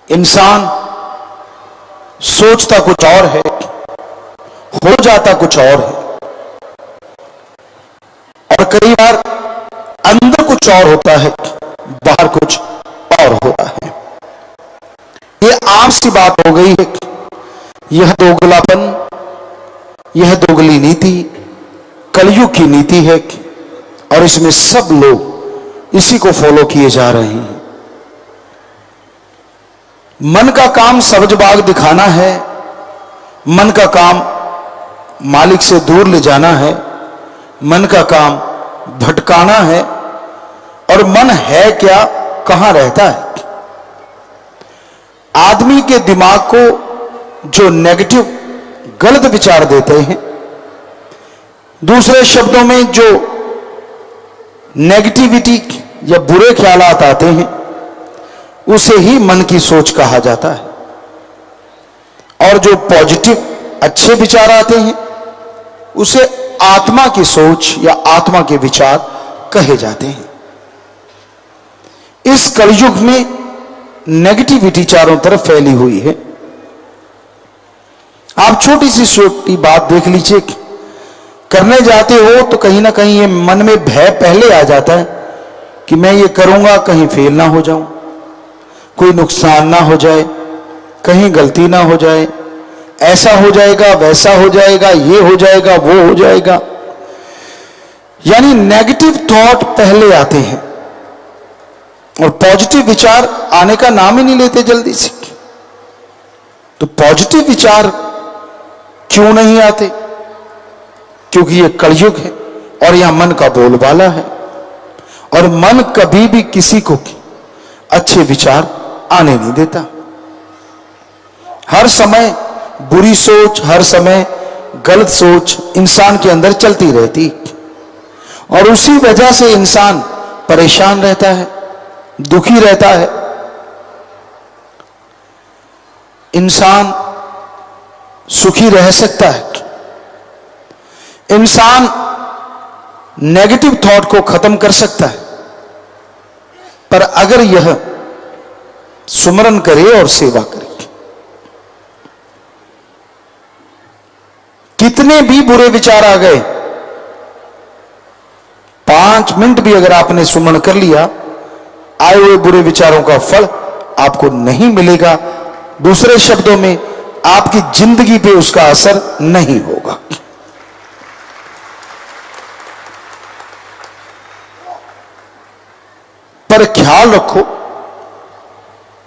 इंसान सोचता कुछ और है, हो जाता कुछ और है, और कई बार अंदर कुछ और होता है, बाहर कुछ और होता है। ये आम सी बात हो गई है। यह दोगलापन, यह दोगली नीति कलयुग की नीति है, और इसमें सब लोग इसी को फॉलो किए जा रहे हैं। मन का काम सब्ज बाग दिखाना है, मन का काम मालिक से दूर ले जाना है, मन का काम भटकाना है। और मन है क्या, कहां रहता है? आदमी के दिमाग को जो नेगेटिव गलत विचार देते हैं, दूसरे शब्दों में जो नेगेटिविटी या बुरे ख्यालात आते हैं, उसे ही मन की सोच कहा जाता है। और जो पॉजिटिव अच्छे विचार आते हैं, उसे आत्मा की सोच या आत्मा के विचार कहे जाते हैं। इस कलयुग में नेगेटिविटी चारों तरफ फैली हुई है। आप छोटी सी छोटी बात देख लीजिए, करने जाते हो तो कहीं ना कहीं ये मन में भय पहले आ जाता है कि मैं ये करूंगा कहीं फेल ना हो जाऊं, कोई नुकसान ना हो जाए, कहीं गलती ना हो जाए, ऐसा हो जाएगा, वैसा हो जाएगा, ये हो जाएगा, वो हो जाएगा। यानी नेगेटिव थॉट पहले आते हैं और पॉजिटिव विचार आने का नाम ही नहीं लेते जल्दी से। तो पॉजिटिव विचार क्यों नहीं आते? क्योंकि ये कलयुग है और यह मन का बोलबाला है, और मन कभी भी किसी को अच्छे विचार आने नहीं देता। हर समय बुरी सोच, हर समय गलत सोच इंसान के अंदर चलती रहती, और उसी वजह से इंसान परेशान रहता है, दुखी रहता है। इंसान सुखी रह सकता है, इंसान नेगेटिव थॉट को खत्म कर सकता है, पर अगर यह सुमरन करे और सेवा करे। कितने भी बुरे विचार आ गए, 5 मिनट भी अगर आपने सुमरण कर लिया, आए हुए बुरे विचारों का फल आपको नहीं मिलेगा। दूसरे शब्दों में, आपकी जिंदगी पे उसका असर नहीं होगा। पर ख्याल रखो,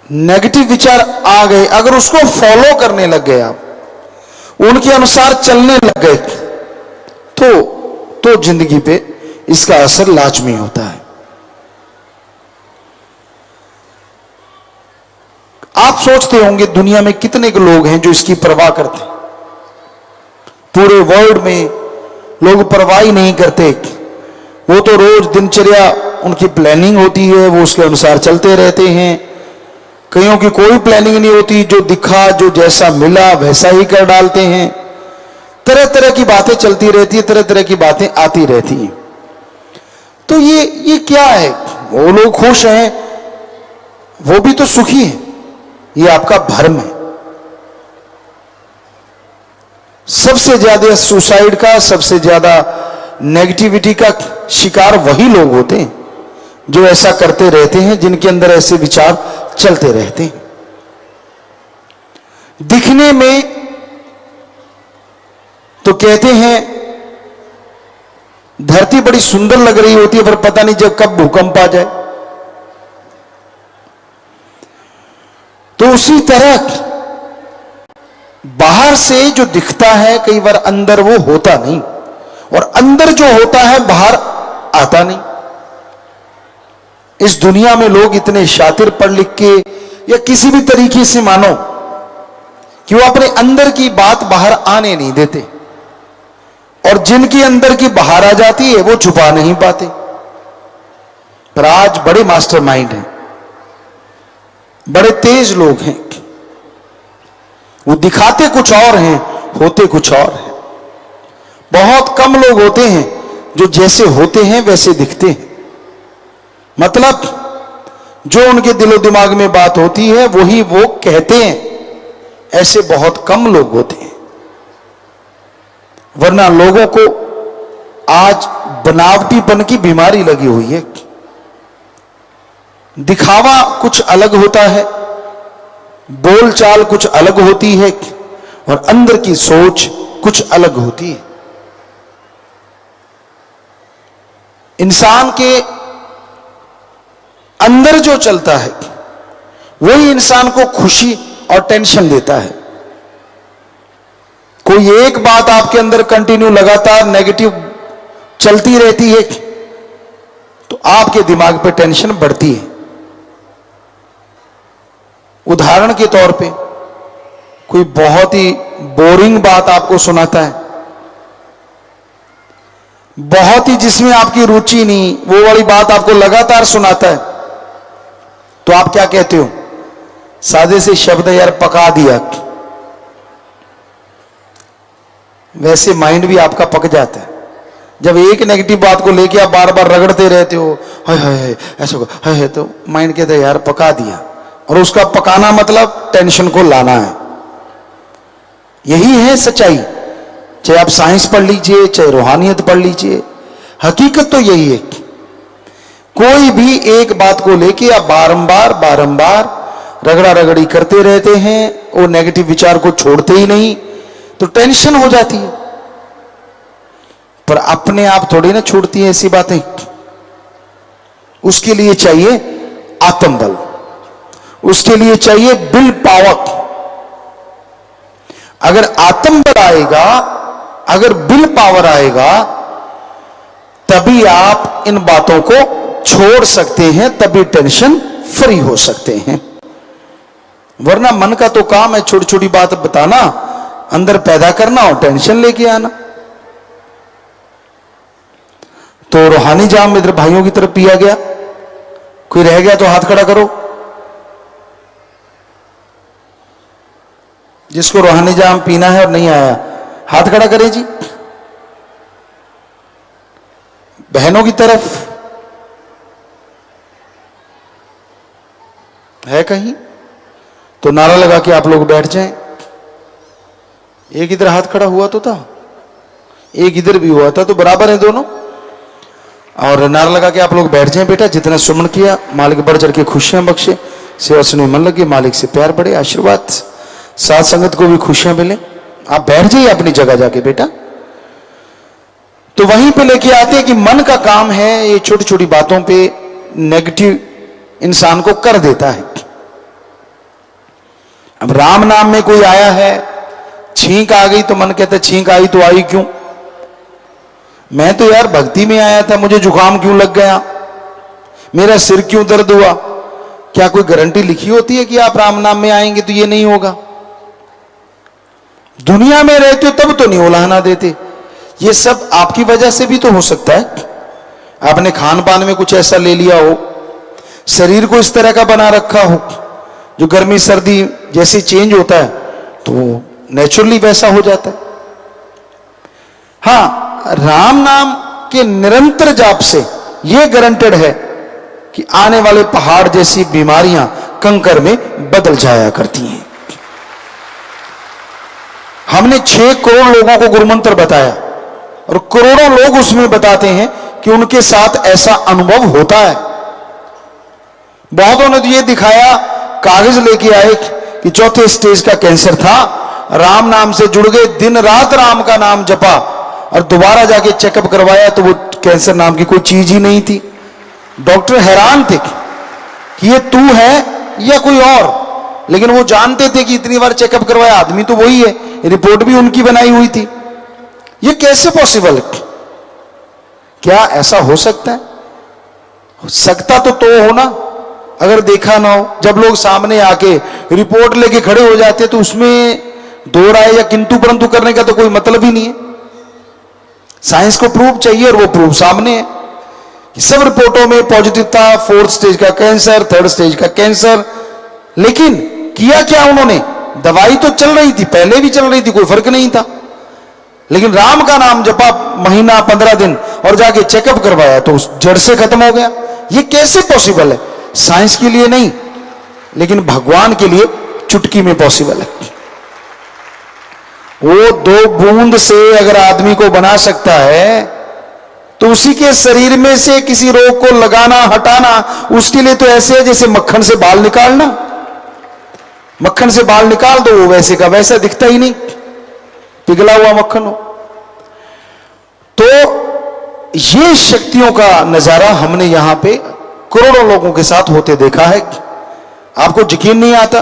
नेगेटिव विचार आ गए, अगर उसको फॉलो करने लग गए, आप उनके अनुसार चलने लग गए, तो जिंदगी पे इसका असर लाजमी होता है। आप सोचते होंगे दुनिया में कितने लोग हैं जो इसकी परवाह करते हैं। पूरे वर्ल्ड में लोग परवाह ही नहीं करते। वो तो रोज दिनचर्या उनकी प्लानिंग होती है, वो उसके अनुसार चलते रहते हैं। कईयों की कोई प्लानिंग नहीं होती, जो दिखा, जो जैसा मिला वैसा ही कर डालते हैं। तरह तरह की बातें चलती रहती है, तरह तरह की बातें आती रहती हैं। तो ये क्या है? वो लोग खुश हैं, वो भी तो सुखी हैं, ये आपका भ्रम है। सबसे ज्यादा सुसाइड का, सबसे ज्यादा नेगेटिविटी का शिकार वही लोग होते हैं जो ऐसा करते रहते हैं, जिनके अंदर ऐसे विचार चलते रहते हैं। दिखने में तो कहते हैं धरती बड़ी सुंदर लग रही होती है, पर पता नहीं जब कब भूकंप आ जाए। तो उसी तरह बाहर से जो दिखता है, कई बार अंदर वो होता नहीं, और अंदर जो होता है बाहर आता नहीं। इस दुनिया में लोग इतने शातिर पढ़ लिख के या किसी भी तरीके से मानो कि वो अपने अंदर की बात बाहर आने नहीं देते, और जिनकी अंदर की बाहर आ जाती है वो छुपा नहीं पाते। पर आज बड़े मास्टरमाइंड हैं, बड़े तेज लोग हैं, वो दिखाते कुछ और हैं, होते कुछ और हैं। बहुत कम लोग होते हैं जो जैसे होते हैं वैसे दिखते हैं। मतलब जो उनके दिलो दिमाग में बात होती है वही वो कहते हैं। ऐसे बहुत कम लोग होते हैं, वरना लोगों को आज बनावटीपन की बीमारी लगी हुई है। दिखावा कुछ अलग होता है, बोलचाल कुछ अलग होती है और अंदर की सोच कुछ अलग होती है। इंसान के अंदर जो चलता है वही इंसान को खुशी और टेंशन देता है। कोई एक बात आपके अंदर कंटिन्यू लगातार नेगेटिव चलती रहती है तो आपके दिमाग पे टेंशन बढ़ती है। उदाहरण के तौर पे कोई बहुत ही बोरिंग बात आपको सुनाता है, बहुत ही जिसमें आपकी रुचि नहीं, वो वाली बात आपको लगातार सुनाता है, तो आप क्या कहते हो? सादे से शब्द यार पका दिया। वैसे माइंड भी आपका पक जाता है जब एक नेगेटिव बात को लेके आप बार बार रगड़ते रहते हो, हाय हाय ऐसा हाय, तो माइंड कहता है यार पका दिया। और उसका पकाना मतलब टेंशन को लाना है। यही है सच्चाई, चाहे आप साइंस पढ़ लीजिए, चाहे रूहानियत पढ़ लीजिए, हकीकत तो यही है। कोई भी एक बात को लेके आप बारंबार बारंबार रगड़ा रगड़ी करते रहते हैं, वो नेगेटिव विचार को छोड़ते ही नहीं, तो टेंशन हो जाती है। पर अपने आप थोड़ी ना छूटती है ऐसी बातें। उसके लिए चाहिए आत्मबल, उसके लिए चाहिए विल पावर। अगर आत्मबल आएगा, अगर विल पावर आएगा, तभी आप इन बातों को छोड़ सकते हैं, तभी टेंशन फ्री हो सकते हैं। वरना मन का तो काम है छोटी छोटी बात बताना, अंदर पैदा करना और टेंशन लेके आना। तो रूहानी जाम इधर भाइयों की तरफ पिया गया। कोई रह गया तो हाथ खड़ा करो। जिसको रूहानी जाम पीना है और नहीं आया, हाथ खड़ा करें जी। बहनों की तरफ है कहीं तो नारा लगा के आप लोग बैठ जाएं। एक इधर हाथ खड़ा हुआ तो था, एक इधर भी हुआ था, तो बराबर है दोनों। और नारा लगा के आप लोग बैठ जाएं। बेटा जितना सुमन किया, मालिक बढ़ चढ़ के खुशियां बख्शे, सेवा सुने मन लगे, मालिक से प्यार बढ़े, आशीर्वाद साथ संगत को भी खुशियां मिले। आप बैठ जाइए अपनी जगह जाके बेटा। तो वहीं पे लेके आते हैं कि मन का काम है ये छोटी छोटी बातों पे नेगेटिव इंसान को कर देता है। अब राम नाम में कोई आया है, छींक आ गई तो मन कहता है छींक आई तो आई क्यों? मैं तो यार भक्ति में आया था, मुझे जुकाम क्यों लग गया, मेरा सिर क्यों दर्द हुआ? क्या कोई गारंटी लिखी होती है कि आप राम नाम में आएंगे तो ये नहीं होगा? दुनिया में रहते हो तब तो नहीं उलाहना देते। ये सब आपकी वजह से भी तो हो सकता है। आपने खान पान में कुछ ऐसा ले लिया हो, शरीर को इस तरह का बना रखा हो, जो गर्मी सर्दी जैसे चेंज होता है तो नेचुरली वैसा हो जाता है। हाँ, राम नाम के निरंतर जाप से यह गारंटेड है कि आने वाले पहाड़ जैसी बीमारियां कंकर में बदल जाया करती हैं। हमने 6 करोड़ लोगों को गुरुमंत्र बताया और करोड़ों लोग उसमें बताते हैं कि उनके साथ ऐसा अनुभव होता है। बहुतों ने तो यह दिखाया, कागज लेके आए कि चौथे स्टेज का कैंसर था, राम नाम से जुड़ गए, दिन रात राम का नाम जपा और दोबारा जाके चेकअप करवाया तो वो कैंसर नाम की कोई चीज ही नहीं थी। डॉक्टर हैरान थे कि ये तू है या कोई और, लेकिन वो जानते थे कि इतनी बार चेकअप करवाया आदमी तो वही है, रिपोर्ट भी उनकी बनाई हुई थी। ये कैसे पॉसिबल है? क्या ऐसा हो सकता है? हो सकता तो हो ना, अगर देखा ना हो। जब लोग सामने आके रिपोर्ट लेके खड़े हो जाते तो उसमें दो राय या किंतु परंतु करने का तो कोई मतलब ही नहीं है। साइंस को प्रूफ चाहिए और वो प्रूफ सामने है। सब रिपोर्टों में पॉजिटिव था, 4th स्टेज का कैंसर, 3rd स्टेज का कैंसर। लेकिन किया क्या उन्होंने? दवाई तो चल रही थी, पहले भी चल रही थी, कोई फर्क नहीं था, लेकिन राम का नाम जपा महीना 15 दिन और जाके चेकअप करवाया तो उस जड़ से खत्म हो गया। ये कैसे पॉसिबल है? साइंस के लिए नहीं, लेकिन भगवान के लिए चुटकी में पॉसिबल है। वो 2 बूंद से अगर आदमी को बना सकता है, तो उसी के शरीर में से किसी रोग को लगाना, हटाना, उसके लिए तो ऐसे है जैसे मक्खन से बाल निकालना। मक्खन से बाल निकाल दो, वो वैसे का वैसा दिखता ही नहीं, पिघला हुआ मक्खन हो। तो ये शक्तियों का नजारा हमने यहां पे करोड़ों लोगों के साथ होते देखा है। आपको यकीन नहीं आता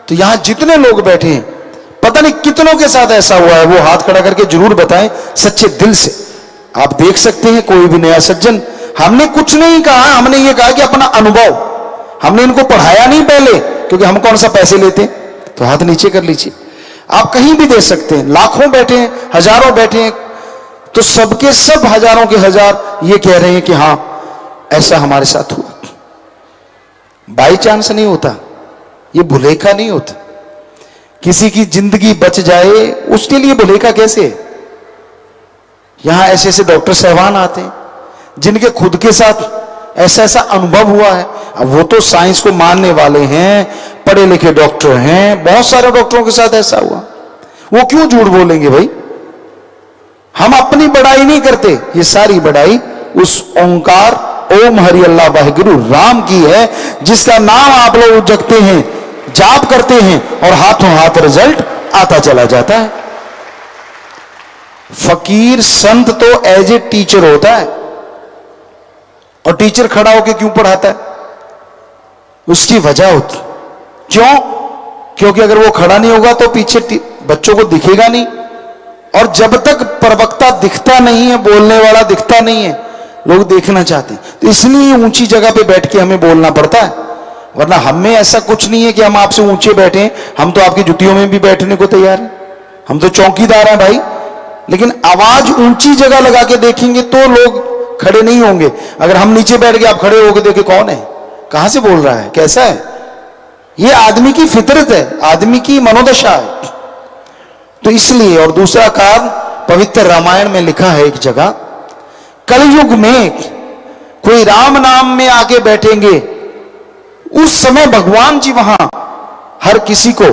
तो यहां जितने लोग बैठे हैं, पता नहीं कितनों के साथ ऐसा हुआ है, वो हाथ खड़ा करके जरूर बताएं सच्चे दिल से। आप देख सकते हैं कोई भी नया सज्जन, हमने कुछ नहीं कहा, हमने ये कहा कि अपना अनुभव, हमने इनको पढ़ाया नहीं पहले, क्योंकि हम कौन सा पैसे लेते हैं। तो हाथ नीचे कर लीजिए। आप कहीं भी दे सकते हैं, लाखों बैठे हैं, हजारों बैठे हैं, तो सबके सब हजारों के हजार ये कह रहे हैं कि हां ऐसा हमारे साथ हुआ। बाई चांस नहीं होता, ये भुलेखा नहीं होता। किसी की जिंदगी बच जाए उसके लिए भुलेखा कैसे है? यहां ऐसे ऐसे डॉक्टर साहबान आते हैं जिनके खुद के साथ ऐसा ऐसा अनुभव हुआ है। अब वो तो साइंस को मानने वाले हैं, पढ़े लिखे डॉक्टर हैं, बहुत सारे डॉक्टरों के साथ ऐसा हुआ। वो क्यों झूठ बोलेंगे भाई? हम अपनी बड़ाई नहीं करते, ये सारी बड़ाई उस ओंकार ओम हरि अल्लाह वाहिगुरु राम की है, जिसका नाम आप लोग जगते हैं, जाप करते हैं और हाथों हाथ रिजल्ट आता चला जाता है। फकीर संत तो एज ए टीचर होता है, और टीचर खड़ा होकर क्यों पढ़ाता है? उसकी वजह होती। क्यों? क्योंकि अगर वो खड़ा नहीं होगा तो पीछे बच्चों को दिखेगा नहीं, और जब तक प्रवक्ता दिखता नहीं है, बोलने वाला दिखता नहीं है, लोग देखना चाहते हैं। तो इसलिए ऊंची जगह पे बैठ के हमें बोलना पड़ता है, वरना हमें ऐसा कुछ नहीं है कि हम आपसे ऊंचे बैठे हैं। हम तो आपकी जुतियों में भी बैठने को तैयार हैं, हम तो चौकीदार हैं भाई। लेकिन आवाज ऊंची जगह लगा के देखेंगे तो लोग खड़े नहीं होंगे। अगर हम नीचे बैठ के आप खड़े होकर देखे कौन है, कहां से बोल रहा है, कैसा है, ये आदमी की फितरत है, आदमी की मनोदशा है। तो इसलिए, और दूसरा कारण पवित्र रामायण में लिखा है एक जगह, कलयुग में कोई राम नाम में आके बैठेंगे, उस समय भगवान जी वहां हर किसी को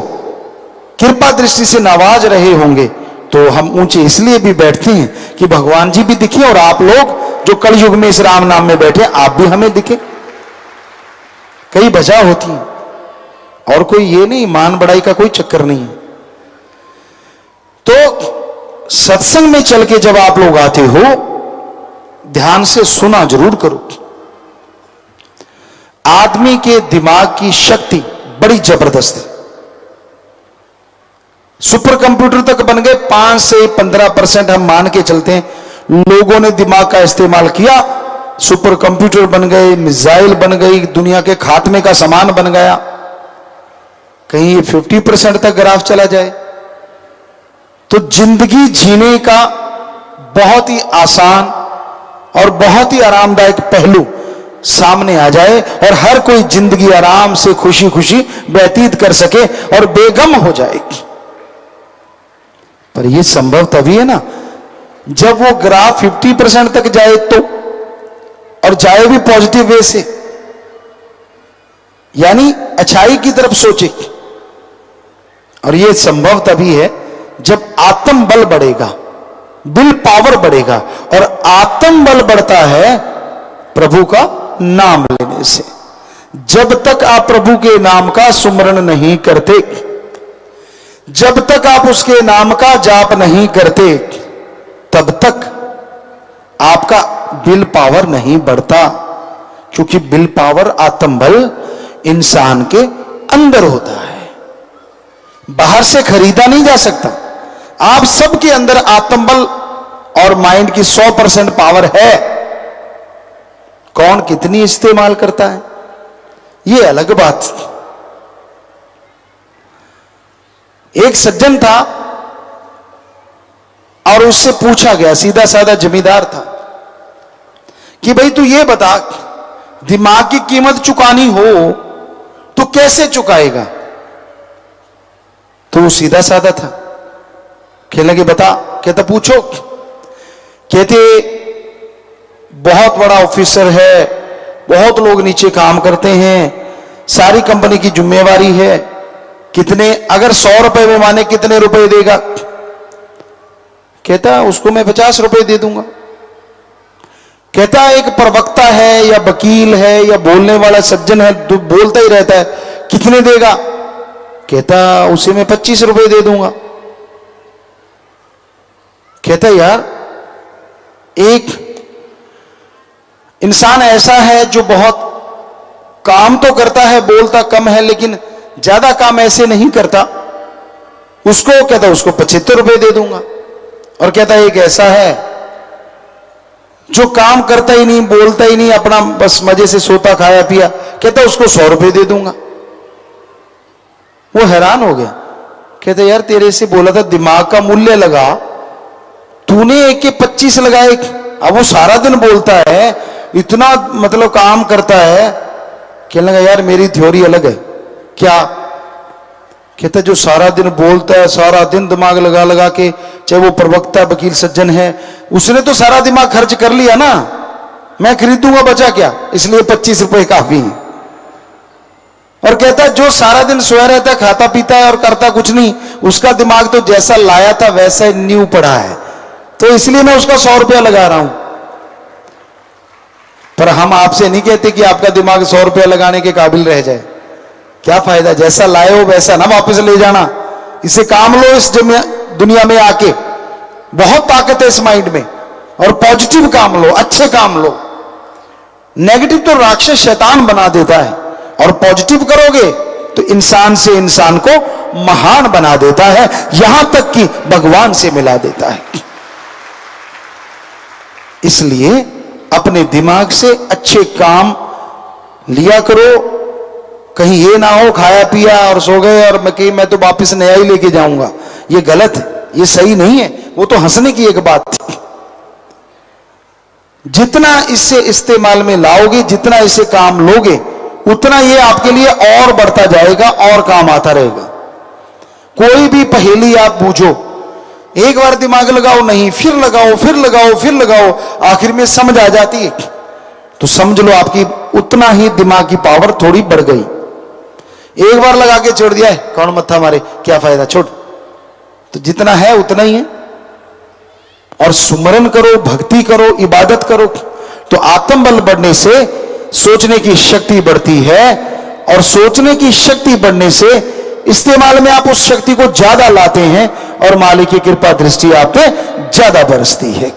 कृपा दृष्टि से नवाज रहे होंगे। तो हम ऊंचे इसलिए भी बैठते हैं कि भगवान जी भी दिखे, और आप लोग जो कलयुग में इस राम नाम में बैठे आप भी हमें दिखे। कई वजह होती है, और कोई ये नहीं, मान बढ़ाई का कोई चक्कर नहीं है। तो सत्संग में चल के जब आप लोग आते हो, ध्यान से सुना जरूर करो। आदमी के दिमाग की शक्ति बड़ी जबरदस्त है। सुपर कंप्यूटर तक बन गए, 5 से 15% हम मान के चलते हैं लोगों ने दिमाग का इस्तेमाल किया, सुपर कंप्यूटर बन गए, मिसाइल बन गई, दुनिया के खात्मे का सामान बन गया। कहीं 50% तक ग्राफ चला जाए तो जिंदगी जीने का बहुत ही आसान और बहुत ही आरामदायक पहलू सामने आ जाए, और हर कोई जिंदगी आराम से खुशी खुशी व्यतीत कर सके और बेगम हो जाए। पर यह संभव तभी है ना जब वो ग्राफ 50% तक जाए, तो और जाए भी पॉजिटिव वे से, यानी अच्छाई की तरफ सोचे। और यह संभव तभी है जब आत्म बल बढ़ेगा, विल पावर बढ़ेगा, और आत्म बल बढ़ता है प्रभु का नाम लेने से। जब तक आप प्रभु के नाम का सुमरण नहीं करते, जब तक आप उसके नाम का जाप नहीं करते, तब तक आपका विल पावर नहीं बढ़ता, क्योंकि विल पावर आत्म बल इंसान के अंदर होता है, बाहर से खरीदा नहीं जा सकता। आप सबके अंदर आत्मबल और माइंड की 100% पावर है, कौन कितनी इस्तेमाल करता है यह अलग बात। एक सज्जन था और उससे पूछा गया, सीधा साधा जमींदार था, कि भाई तू ये बता, दिमाग की कीमत चुकानी हो तो कैसे चुकाएगा? तो वो सीधा साधा था, कहने लगे बता। कहता पूछो। कहते बहुत बड़ा ऑफिसर है, बहुत लोग नीचे काम करते हैं, सारी कंपनी की जिम्मेवारी है। कितने, अगर 100 रुपए में माने कितने रुपए देगा? कहता उसको मैं 50 रुपए दे दूंगा। कहता एक प्रवक्ता है या वकील है या बोलने वाला सज्जन है, तो बोलता ही रहता है, कितने देगा? कहता उसे मैं 25 रुपए दे दूंगा। कहता यार एक इंसान ऐसा है जो बहुत काम तो करता है, बोलता कम है, लेकिन ज्यादा काम ऐसे नहीं करता, उसको कहता उसको 75 रुपए दे दूंगा। और कहता एक ऐसा है जो काम करता ही नहीं, बोलता ही नहीं, अपना बस मजे से सोता खाया पिया, कहता उसको 100 रुपए दे दूंगा। वो हैरान हो गया। कहता यार तेरे से बोला था दिमाग का मूल्य लगा, तूने एक के 25 लगाए। अब वो सारा दिन बोलता है, इतना मतलब काम करता है। कहने लगा यार मेरी थ्योरी अलग है। क्या? कहता जो सारा दिन बोलता है, सारा दिन दिमाग लगा लगा के, चाहे वो प्रवक्ता वकील सज्जन है, उसने तो सारा दिमाग खर्च कर लिया ना, मैं खरीदूंगा बचा क्या, इसलिए 25 रुपए काफी है। और कहता जो सारा दिन सोया रहता है, खाता पीता है और करता कुछ नहीं, उसका दिमाग तो जैसा लाया था वैसा न्यू पड़ा है, तो इसलिए मैं उसका 100 रुपया लगा रहा हूं। पर हम आपसे नहीं कहते कि आपका दिमाग 100 रुपया लगाने के काबिल रह जाए। क्या फायदा, जैसा लाए हो वैसा ना वापस ले जाना। इसे काम लो, इस दुनिया में आके बहुत ताकत है इस माइंड में, और पॉजिटिव काम लो, अच्छे काम लो। नेगेटिव तो राक्षस शैतान बना देता है, और पॉजिटिव करोगे तो इंसान से इंसान को महान बना देता है, यहां तक कि भगवान से मिला देता है। इसलिए अपने दिमाग से अच्छे काम लिया करो। कहीं ये ना हो खाया पिया और सो गए और मैं तो वापस नया ही लेके जाऊंगा, ये गलत है, ये सही नहीं है। वो तो हंसने की एक बात थी। जितना इससे इस्तेमाल में लाओगे, जितना इसे काम लोगे, उतना ये आपके लिए और बढ़ता जाएगा और काम आता रहेगा। कोई भी पहेली आप बूझो, एक बार दिमाग लगाओ नहीं, फिर लगाओ, फिर लगाओ, फिर लगाओ, आखिर में समझ आ जाती है, तो समझ लो आपकी उतना ही दिमाग की पावर थोड़ी बढ़ गई। एक बार लगा के छोड़ दिया है, कौन मत्था मारे, क्या फायदा, छोड़। तो जितना है उतना ही है। और सुमरन करो, भक्ति करो, इबादत करो, तो आत्मबल बढ़ने से सोचने की शक्ति बढ़ती है, और सोचने की शक्ति बढ़ने से इस्तेमाल में आप उस शक्ति को ज्यादा लाते हैं, और मालिक की कृपा दृष्टि आप पे ज्यादा बरसती है।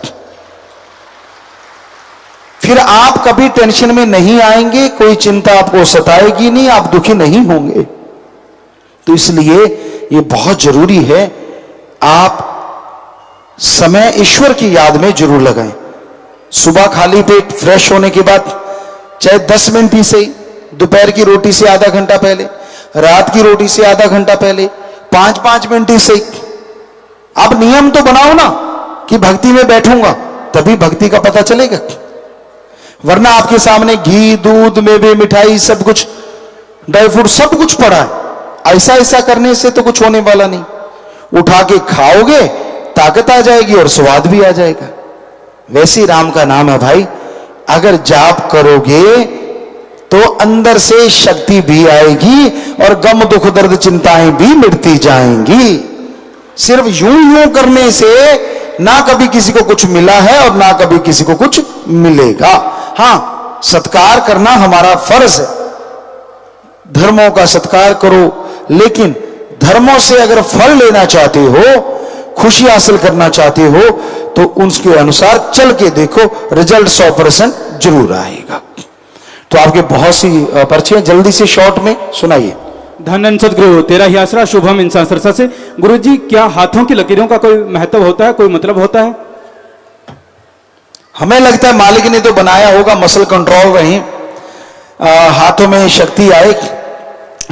फिर आप कभी टेंशन में नहीं आएंगे, कोई चिंता आपको सताएगी नहीं, आप दुखी नहीं होंगे। तो इसलिए ये बहुत जरूरी है, आप समय ईश्वर की याद में जरूर लगाएं। सुबह खाली पेट फ्रेश होने के बाद, चाहे 10 मिनट ही सही, दोपहर की रोटी से आधा घंटा पहले, रात की रोटी से आधा घंटा पहले, 5-5 मिनट ही सही। आप नियम तो बनाओ ना कि भक्ति में बैठूंगा, तभी भक्ति का पता चलेगा। वरना आपके सामने घी, दूध, मेवे, मिठाई, सब कुछ, ड्राई फ्रूट सब कुछ पड़ा है। ऐसा ऐसा करने से तो कुछ होने वाला नहीं। उठा के खाओगे, ताकत आ जाएगी और स्वाद भी आ जाएगा। वैसे ही राम का नाम है भाई, अगर जाप करोगे तो अंदर से शक्ति भी आएगी, और गम, दुख, दर्द, चिंताएं भी मिटती जाएंगी। सिर्फ यूं यूं करने से ना कभी किसी को कुछ मिला है और ना कभी किसी को कुछ मिलेगा। हां, सत्कार करना हमारा फर्ज है, धर्मों का सत्कार करो, लेकिन धर्मों से अगर फल लेना चाहते हो, खुशी हासिल करना चाहते हो, तो उसके अनुसार चल के देखो, रिजल्ट 100% जरूर आएगा। तो आपके बहुत सी पर्चियां, जल्दी से शॉर्ट में सुनाइए। धन सदगुरु, तेरा ही आसरा, शुभम इंसान सरसा से। गुरु जी, क्या हाथों की लकीरों का कोई महत्व होता है, कोई मतलब होता है? हमें लगता है मालिक ने तो बनाया होगा, मसल कंट्रोल रहे, हाथों में शक्ति आए,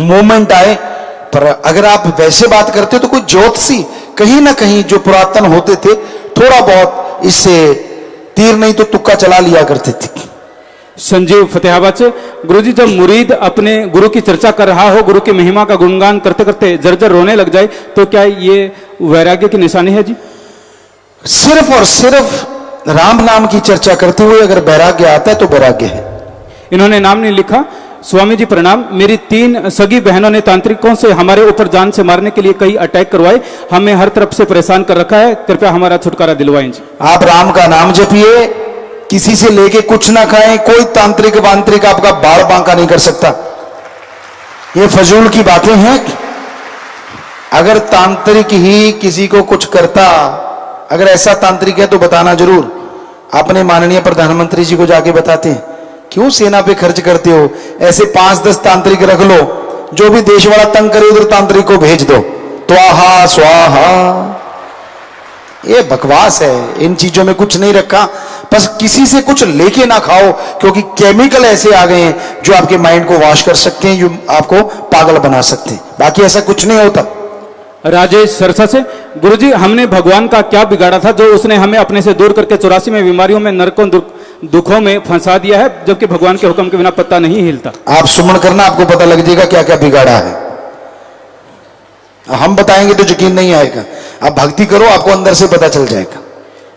मूवमेंट आए। पर अगर आप वैसे बात करते हो तो कोई ज्योतिषी कहीं ना कहीं जो पुरातन होते थे, थोड़ा बहुत इससे तीर नहीं तो तुक्का चला लिया करते थे। संजीव फतेहाबाद से। गुरु जी, जब मुरीद अपने गुरु की चर्चा कर रहा हो, गुरु की महिमा का गुणगान करते करते जर्जर रोने लग जाए, तो क्या ये वैराग्य की निशानी है जी? सिर्फ और सिर्फ राम नाम की चर्चा करते हुए अगर वैराग्य आता है तो वैराग्य है। इन्होंने नाम नहीं लिखा। स्वामी जी प्रणाम, मेरी 3 सगी बहनों ने तांत्रिकों से हमारे ऊपर जान से मारने के लिए कई अटैक करवाए, हमें हर तरफ से परेशान कर रखा है, कृपया हमारा छुटकारा दिलवाएं जी। आप राम का नाम जपिए, किसी से लेके कुछ ना खाएं, कोई तांत्रिक वांत्रिक आपका बाल बांका नहीं कर सकता। ये फजूल की बातें हैं। अगर तांत्रिक ही किसी को कुछ करता, अगर ऐसा तांत्रिक है तो बताना जरूर। अपने माननीय प्रधानमंत्री जी को जाके बताते हैं, क्यों सेना पे खर्च करते हो? ऐसे 5-10 तांत्रिक रख लो, जो भी देश वाला तंग करे उधर तांत्रिक को भेज दो। त्वाहा स्वाहा, ये बकवास है, इन चीजों में कुछ नहीं रखा। बस किसी से कुछ लेके ना खाओ, क्योंकि केमिकल ऐसे आ गए हैं जो आपके माइंड को वॉश कर सकते हैं, जो आपको पागल बना सकते हैं। बाकी ऐसा कुछ नहीं होता। राजेश सरसा से, गुरुजी हमने भगवान का क्या बिगाड़ा था जो उसने हमें अपने से दूर करके 84 में बीमारियों में, नरकों दुखों में फंसा दिया है, जबकि भगवान के हुक्म के बिना पत्ता नहीं हिलता। आप सुमन करना, आपको पता लग जाएगा क्या क्या बिगाड़ा है। हम बताएंगे तो यकीन नहीं आएगा, आप भक्ति करो, आपको अंदर से पता चल जाएगा।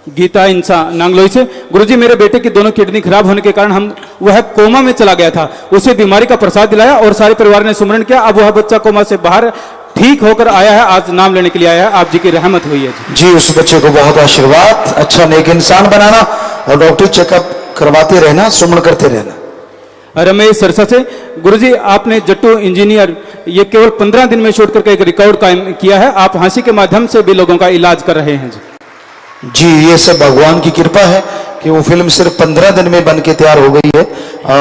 गीता इंसा नांगलोई से, गुरुजी मेरे बेटे की दोनों किडनी खराब होने के कारण वह कोमा में चला गया था, उसे बीमारी का प्रसाद दिलाया और सारे परिवार ने सुमरण किया। अब वह बच्चा कोमा से बाहर ठीक होकर आया है, आज नाम लेने के लिए आया है, आप जी की रहमत हुई है जी। उस बच्चे को बहुत आशीर्वाद, अच्छा नेक इंसान बनाना और डॉक्टर चेकअप करवाते रहना, सुमन करते रहना। रमेश सरसा से, गुरुजी आपने जट्टू इंजीनियर ये केवल 15 दिन में शूट करके एक रिकॉर्ड कायम किया है, आप हंसी के माध्यम से भी लोगों का इलाज कर रहे हैं जी। ये सब भगवान की कृपा है कि वो फिल्म सिर्फ 15 दिन में बन के तैयार हो गई है,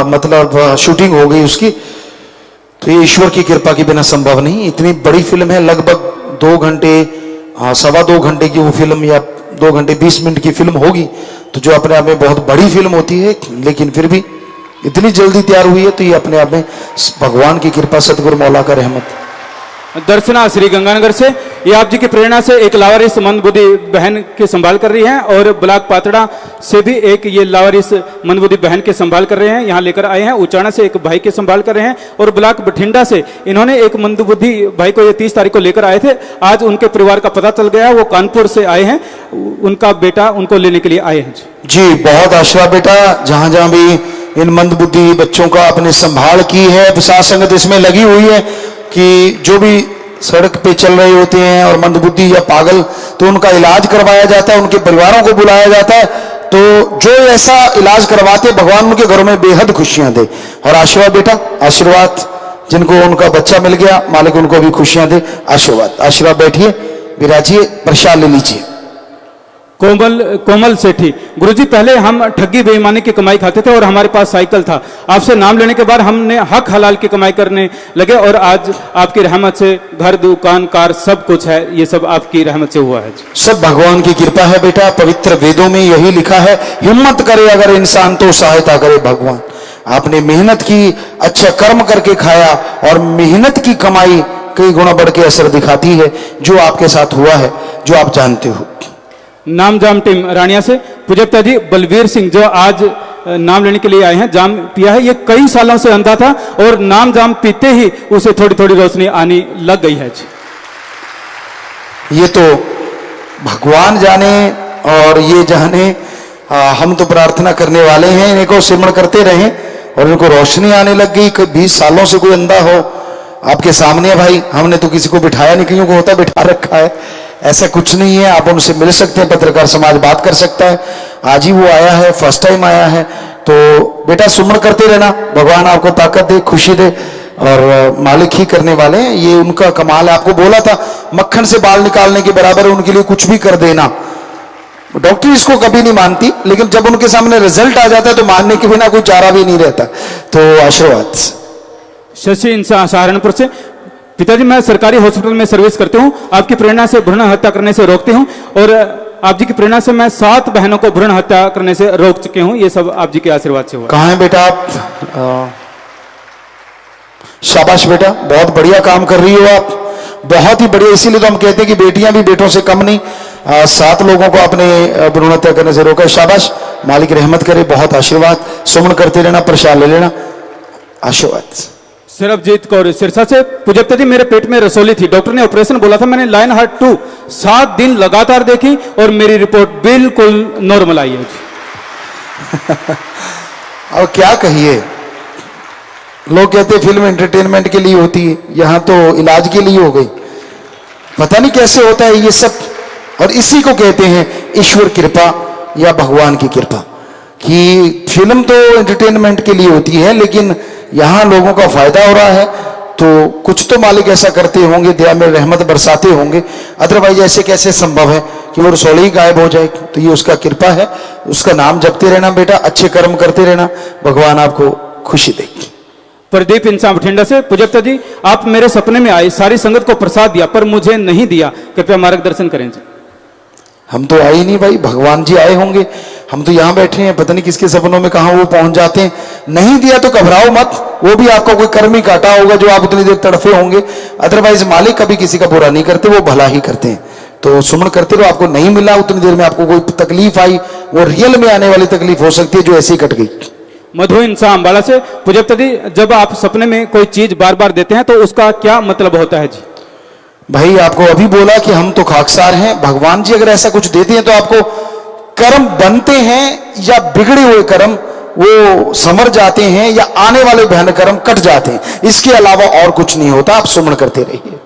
मतलब शूटिंग हो गई उसकी। तो ये ईश्वर की कृपा के बिना संभव नहीं। इतनी बड़ी फिल्म है, लगभग 2 घंटे 2.25 घंटे की वो फिल्म, या 2 घंटे 20 मिनट की फिल्म होगी, तो जो अपने आप में बहुत बड़ी फिल्म होती है, लेकिन फिर भी इतनी जल्दी तैयार हुई है, तो ये अपने आप में भगवान की कृपा, सतगुरु मौला का रहमत। दर्शना श्री गंगानगर से, ये आप जी की प्रेरणा से एक लावारिस मंदबुद्धि बहन की संभाल कर रही हैं, और ब्लॉक पातड़ा से भी एक ये लावारिस मंदबुद्धि बहन के संभाल कर रहे हैं, यहाँ लेकर आए हैं। उचाना से एक भाई के संभाल कर रहे हैं, और ब्लॉक बठिंडा से इन्होंने एक मंदबुद्धि भाई को ये 30 तारीख को लेकर आए थे। आज उनके परिवार का पता चल गया, वो कानपुर से आए हैं, उनका बेटा उनको लेने के लिए आए हैं जी। बहुत आशीर्वाद बेटा, जहां जहां भी इन मंदबुद्धि बच्चों का अपने संभाल की है, विशाल संगत इसमें लगी हुई है कि जो भी सड़क पे चल रहे होते हैं और मंदबुद्धि या पागल, तो उनका इलाज करवाया जाता है, उनके परिवारों को बुलाया जाता है। तो जो ऐसा इलाज करवाते, भगवान उनके घरों में बेहद खुशियां दे। और आशीर्वाद बेटा, आशीर्वाद, जिनको उनका बच्चा मिल गया, मालिक उनको भी खुशियां दे। आशीर्वाद, आशीर्वाद। बैठिए, विराजिए, प्रसाद ले लीजिए। कोमल सेठी, गुरुजी पहले हम ठगी बेईमानी की कमाई खाते थे और हमारे पास साइकिल था, आपसे नाम लेने के बाद हमने हक हलाल की कमाई करने लगे, और आज आपकी रहमत से घर, दुकान, कार सब कुछ है, ये सब आपकी रहमत से हुआ है। सब भगवान की कृपा है बेटा। पवित्र वेदों में यही लिखा है, हिम्मत करे अगर इंसान तो सहायता करे भगवान। आपने मेहनत की, अच्छा कर्म करके खाया, और मेहनत की कमाई कई गुना बढ़ के असर दिखाती है, जो आपके साथ हुआ है, जो आप जानते हो। नाम जाम टीम रानिया से, पूजप्ता जी बलवीर सिंह जो आज नाम लेने के लिए आए हैं, जाम पिया है, ये कई सालों से अंधा था, और नाम जाम पीते ही उसे थोड़ी थोड़ी रोशनी आनी लग गई है। ये तो भगवान जाने और ये जाने, हम तो प्रार्थना करने वाले हैं, इनको सिमरण करते रहें और इनको रोशनी आने लग गई। 20 सालों से कोई अंधा हो आपके सामने भाई, हमने तो किसी को बिठाया नहीं, कईयों को होता बिठा रखा है, ऐसा कुछ नहीं है। आप उनसे मिल सकते हैं, पत्रकार समाज बात कर सकता है। आज ही वो आया है, फर्स्ट टाइम आया है, तो बेटा सुमरण करते रहना, भगवान आपको ताकत दे, खुशी दे, और मालिक ही करने वाले हैं, ये उनका कमाल है। आपको बोला था मक्खन से बाल निकालने के बराबर, उनके लिए कुछ भी कर देना। डॉक्टर इसको कभी नहीं मानती, लेकिन जब उनके सामने रिजल्ट आ जाता है तो मानने के बिना कोई चारा भी नहीं रहता। तो आशीर्वाद। शशि इंसान सहारनपुर से, पिताजी मैं सरकारी हॉस्पिटल में सर्विस करती हूँ, आपकी प्रेरणा से भ्रूण हत्या करने से रोकती हूँ, और आप जी की प्रेरणा से मैं 7 बहनों को भ्रूण हत्या करने से रोक चुके हूँ, ये सब आप जी के आशीर्वाद से हुआ। कहाँ है बेटा आप? शाबाश बेटा, बहुत बढ़िया काम कर रही हो आप, बहुत ही बढ़िया। इसीलिए तो हम कहते हैं कि बेटियां भी बेटों से कम नहीं। 7 लोगों को अपने भ्रूण हत्या करने से रोका, शाबाश, मालिक रहमत करे, बहुत आशीर्वाद। सुमन करते रहना, प्रसाद ले लेना, आशीर्वाद। सरबजीत कौर सिरसा से, पूजप्ता जी मेरे पेट में रसोली थी, डॉक्टर ने ऑपरेशन बोला था, मैंने लाइन हार्ट 2 7 दिन लगातार देखी और मेरी रिपोर्ट बिल्कुल नॉर्मल आई है। अब क्या कहिए, लोग कहते हैं फिल्म एंटरटेनमेंट के लिए होती है, यहां तो इलाज के लिए हो गई। पता नहीं कैसे होता है ये सब। और इसी को कहते हैं ईश्वर कृपा या भगवान की कृपा, कि फिल्म तो एंटरटेनमेंट के लिए होती है लेकिन यहां लोगों का फायदा हो रहा है। तो कुछ तो मालिक ऐसा करते होंगे, दया में रहमत बरसाते होंगे, अदरवाइज ऐसे कैसे संभव है कि वो रसौली ही गायब हो जाए। तो ये उसका कृपा है। उसका नाम जपते रहना बेटा, अच्छे कर्म करते रहना, भगवान आपको खुशी देगी। प्रदीप इंसान बठिंडा से, पूजकता जी आप मेरे सपने में आए, सारी संगत को प्रसाद दिया पर मुझे नहीं दिया, कृपया मार्गदर्शन करें जी। हम तो आए ही नहीं भाई, भगवान जी आए होंगे। हम तो यहां बैठे हैं, पता नहीं किसके सपनों में कहां वो पहुंच जाते हैं। नहीं दिया तो घबराओ मत, वो भी आपका कोई कर्म ही काटा होगा जो आप उतनी देर तड़फे होंगे। अदरवाइज मालिक कभी किसी का बुरा नहीं करते, वो भला ही करते हैं। तो सुमन करते रहो। आपको नहीं मिला उतनी देर में, आपको कोई तकलीफ आई, वो रियल में आने वाली तकलीफ हो सकती है जो ऐसे ही कट गई। मधु इंसान अम्बाला से, पूजकता जी जब आप सपने में कोई चीज बार बार देते हैं तो उसका क्या मतलब होता है जी? भाई आपको अभी बोला कि हम तो खाकसार हैं। भगवान जी अगर ऐसा कुछ देते हैं तो आपको कर्म बनते हैं या बिगड़े हुए कर्म वो समर जाते हैं या आने वाले भयानक कर्म कट जाते हैं। इसके अलावा और कुछ नहीं होता। आप सुमन करते रहिए।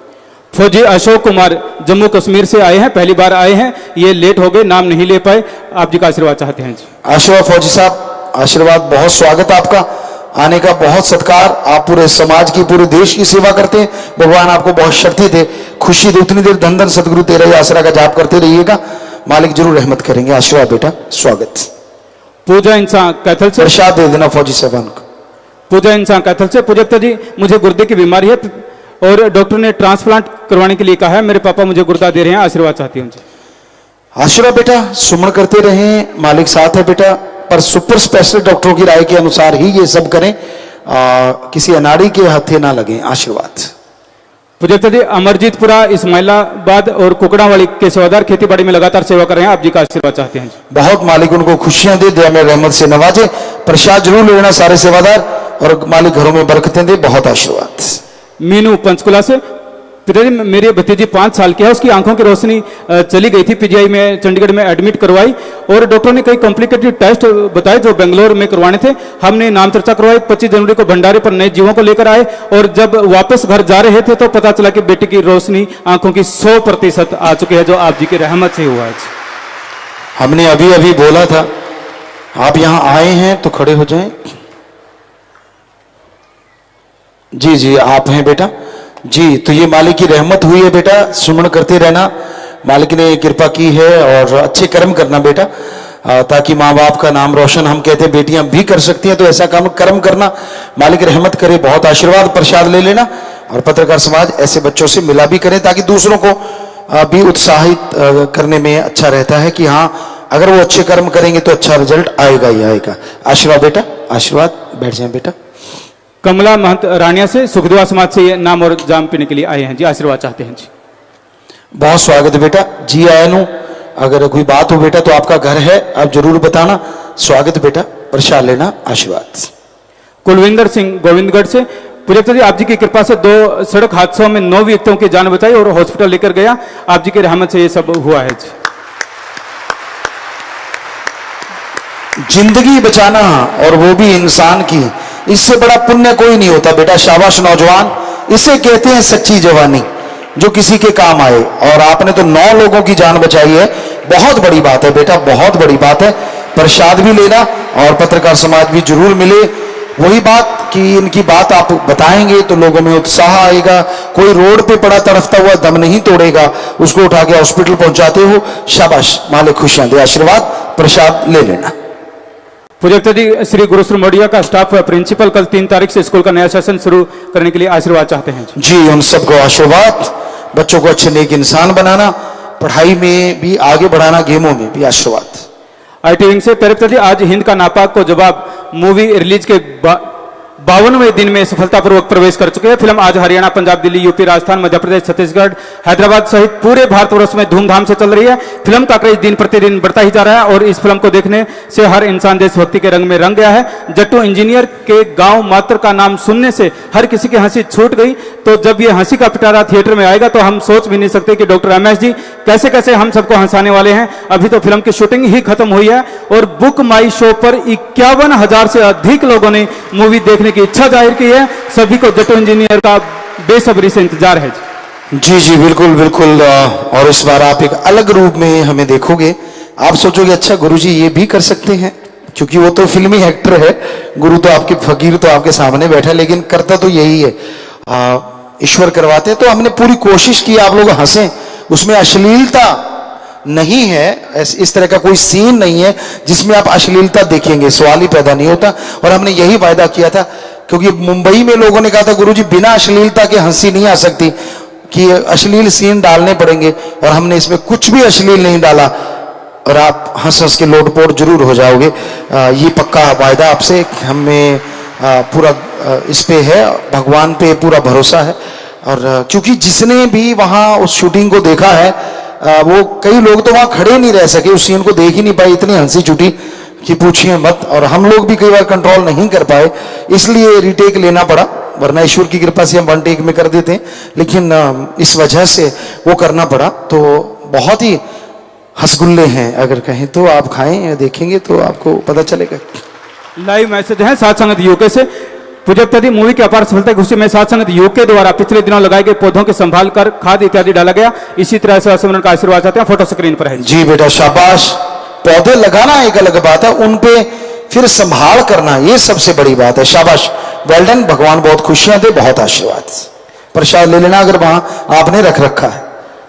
फौजी अशोक कुमार जम्मू कश्मीर से आए हैं, पहली बार आए हैं, ये लेट हो गए, नाम नहीं ले पाए, आप जी का आशीर्वाद चाहते हैं जी। आशीर्वाद फौजी साहब, आशीर्वाद, बहुत स्वागत आपका, आने का बहुत सत्कार। आप पूरे समाज की, पूरे देश की सेवा करते हैं। भगवान आपको बहुत शक्ति दे, खुशी दे। उतनी देर धन धन सतगुरु तेरा आसरा का जाप करते रहिएगा, मालिक जरूर रहमत करेंगे। आशीर्वाद बेटा, स्वागत। पूजा इंसान कैथल से, प्रसाद दे देना फौजी साहबान को। पूजा इंसान कैथल से, पूजकता जी मुझे गुर्दे की बीमारी है और डॉक्टर ने ट्रांसप्लांट करवाने के लिए कहा है, मेरे पापा मुझे गुर्दा दे रहे हैं, आशीर्वाद चाहती हूँ जी। आशीर्वाद बेटा, सुमन करते रहें, मालिक साथ है बेटा। पर सुपर स्पेशलिस्ट डॉक्टरों की राय के अनुसार ही ये सब करें, किसी अनाड़ी के हाथे ना लगे। आशीर्वाद। पूजकता जी अमरजीतपुरा, इस्माइलाबाद और कुकड़ावाली के सेवादार खेती बाड़ी में लगातार सेवा कर रहे हैं, आप जी का आशीर्वाद चाहते हैं जी। बहुत मालिक उनको खुशियां दे, दया में रहमत से नवाजे। प्रसाद जरूर ले लेना सारे सेवादार, और मालिक घरों में बरकतें दे। बहुत आशीर्वाद। मीनू पंचकुला से, पिताजी मेरी भतीजी 5 साल की है, उसकी आंखों की रोशनी चली गई थी, पीजीआई में चंडीगढ़ में एडमिट करवाई और डॉक्टर ने कई कॉम्प्लिकेटेड टेस्ट बताए जो बेंगलोर में करवाने थे। हमने नाम चर्चा करवाई, 25 जनवरी को भंडारे पर नए जीवों को लेकर आए और जब वापस घर जा रहे थे तो पता चला कि बेटी की रोशनी आंखों की 100% आ चुकी है, जो आप जी की रहमत से हुआ है। हमने अभी अभी बोला था, आप यहां आए हैं तो खड़े हो जाएं। जी जी आप हैं बेटा जी। तो ये मालिक की रहमत हुई है बेटा, सुमन करते रहना, मालिक ने कृपा की है। और अच्छे कर्म करना बेटा, ताकि माँ बाप का नाम रोशन, हम कहते हैं बेटियां भी कर सकती हैं, तो ऐसा काम कर्म करना, मालिक रहमत करे। बहुत आशीर्वाद। प्रसाद ले लेना। और पत्रकार समाज ऐसे बच्चों से मिला भी करें ताकि दूसरों को भी उत्साहित करने में अच्छा रहता है कि हाँ अगर वो अच्छे कर्म करेंगे तो अच्छा रिजल्ट आएगा ही आएगा। आशीर्वाद बेटा, आशीर्वाद। बैठ जाए बेटा। कमला महंत रानिया से, सुखदुआ समाज से ये नाम और जाम पीने के लिए आए हैं जी, आशीर्वाद चाहते हैं जी। बहुत स्वागत है बेटा जी। आयन हूं, अगर कोई बात हो बेटा तो आपका घर है, आप जरूर बताना। स्वागत बेटा, प्रसाद लेना। आशीर्वाद। कुलविंदर सिंह गोविंदगढ़ से, पूजकता जी आप जी की कृपा से 2 सड़क हादसों में 9 व्यक्तियों की जान बचाई और हॉस्पिटल लेकर गया, आप जी की रहमत से ये सब हुआ है जी। जिंदगी बचाना और वो भी इंसान की, इससे बड़ा पुण्य कोई नहीं होता बेटा। शाबाश नौजवान, इसे कहते हैं सच्ची जवानी, जो किसी के काम आए। और आपने तो 9 लोगों की जान बचाई है, बहुत बड़ी बात है बेटा, बहुत बड़ी बात है। प्रसाद भी लेना और पत्रकार समाज भी जरूर मिले। वही बात कि इनकी बात आप बताएंगे तो लोगों में उत्साह आएगा। कोई रोड पे पड़ा तड़फता हुआ दम नहीं तोड़ेगा, उसको उठा के हॉस्पिटल पहुंचाते हो। शाबाश, मालिक खुशियां दे। आशीर्वाद। प्रसाद ले लेना। पूजकता जी श्री गुरुश्री मोडिया का स्टाफ प्रिंसिपल कल 3 तारीख से स्कूल का नया सेशन शुरू करने के लिए आशीर्वाद चाहते हैं जी। उन सबको आशीर्वाद। बच्चों को अच्छे नेक इंसान बनाना, पढ़ाई में भी आगे बढ़ाना, गेमों में भी। आशीर्वाद। आईटी विंग से, प्रेरित जी आज हिंद का नापाक को जवाब मूवी रिलीज के 52वें दिन में सफलतापूर्वक प्रवेश कर चुके हैं। फिल्म आज हरियाणा, पंजाब, दिल्ली, यूपी, राजस्थान, मध्य प्रदेश, छत्तीसगढ़, हैदराबाद सहित पूरे भारतवर्ष में धूमधाम से चल रही है। फिल्म का क्रेज दिन प्रतिदिन बढ़ता ही जा रहा है और इस फिल्म को देखने से हर इंसान देशभक्ति के रंग में रंग गया है। जट्टू इंजीनियर के गांव मात्र का नाम सुनने से हर किसी की हंसी छूट गई। तो जब ये हंसी का पिटारा थिएटर में आएगा तो हम सोच भी नहीं सकते कि डॉक्टर रमेश जी कैसे कैसे हम सबको हंसाने वाले हैं। अभी तो फिल्म की शूटिंग ही खत्म हुई है और बुक माई शो पर 51,000 से अधिक लोगों ने मूवी देखने की की इच्छा जाहिर की है। सभी को जट्टू इंजीनियर का बेसब्री से इंतजार है जी। जी बिल्कुल बिल्कुल। और इस बार आप एक अलग रूप में हमें देखोगे। आप सोचोगे अच्छा गुरुजी ये भी कर सकते हैं, क्योंकि वो तो फिल्मी एक्टर है, गुरु तो आपके फकीर तो आपके सामने बैठा, लेकिन करता तो यही है, ईश्वर करवाते हैं। तो हमने पूरी कोशिश की आप लोग हंसें, उसमें अश्लीलता नहीं है, इस तरह का कोई सीन नहीं है जिसमें आप अश्लीलता देखेंगे, सवाल ही पैदा नहीं होता। और हमने यही वायदा किया था, क्योंकि मुंबई में लोगों ने कहा था गुरुजी बिना अश्लीलता के हंसी नहीं आ सकती, कि अश्लील सीन डालने पड़ेंगे, और हमने इसमें कुछ भी अश्लील नहीं डाला, और आप हंस हंस के लोटपोट जरूर हो जाओगे। ये पक्का वायदा आपसे, हमें पूरा इस पे है, भगवान पे पूरा भरोसा है। और क्योंकि जिसने भी वहाँ उस शूटिंग को देखा है, वो कई लोग तो वहाँ खड़े नहीं रह सके, उस सीन को देख ही नहीं पाए, इतनी हंसी छूटी कि पूछिए मत। और हम लोग भी कई बार कंट्रोल नहीं कर पाए, इसलिए रिटेक लेना पड़ा, वरना ईश्वर की कृपा से हम वन टेक में कर देते हैं, लेकिन इस वजह से वो करना पड़ा। तो बहुत ही हंसगुल्ले हैं, अगर कहें तो आप खाएं या देखेंगे तो आपको पता चलेगा। लाइव मैसेज है साथ संगत यूके से। पूजक तदी मूवी की अपार सफलता की खुशी में साथ संगत यूके द्वारा पिछले दिनों लगाए गए पौधों के संभाल कर खाद इत्यादि डाला गया। इसी तरह से सिमरन का आशीर्वाद चाहते हैं, फोटो स्क्रीन पर है जी बेटा शाबाश। पौधे लगाना एक अलग बात है, उन पे फिर संभाल करना ये सबसे बड़ी बात है, शाबाश, वेल डन। भगवान बहुत खुशियां दे, बहुत आशीर्वाद। प्रसाद ले लेना अगर वहां आपने रख रखा है।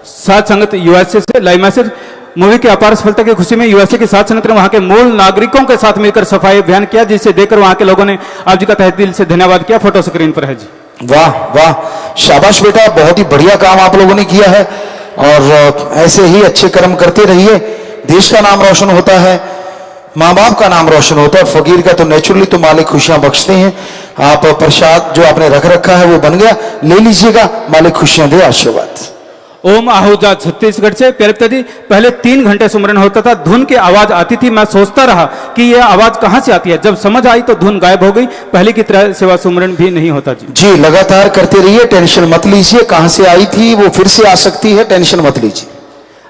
साथ संगत यूएसए से लाइव मैसेज। मूवी की अपार सफलता की खुशी में यूएसए की साथ संगत ने वहां के मूल नागरिकों के साथ मिलकर सफाई अभियान किया, जिसे देखकर वहां के लोगों ने आप जी का तहे दिल से धन्यवाद किया। फोटो स्क्रीन पर है जी। वाह वाह, शाबाश बेटा, बहुत ही बढ़िया काम आप लोगों ने किया है, और ऐसे ही अच्छे कर्म करते रहिए। देश का नाम रोशन होता है, माँ बाप का नाम रोशन होता है, फकीर का तो नेचुरली तो मालिक खुशियां बख्शते हैं। आप प्रसाद जो आपने रख रखा है वो बन गया, ले लीजिएगा, मालिक खुशियां दे, आशीर्वाद। ओम आहूजा छत्तीसगढ़ से। प्यारे पिताजी, पहले 3 घंटे सुमरन होता था, धुन की आवाज आती थी, मैं सोचता रहा कि यह आवाज कहां से आती है। जब समझ आई तो धुन गायब हो गई, पहले की तरह सेवा सुमरन भी नहीं होता जी। जी लगातार करते रहिए, टेंशन मत लीजिए, कहां से आई थी वो फिर से आ सकती है, टेंशन मत लीजिए।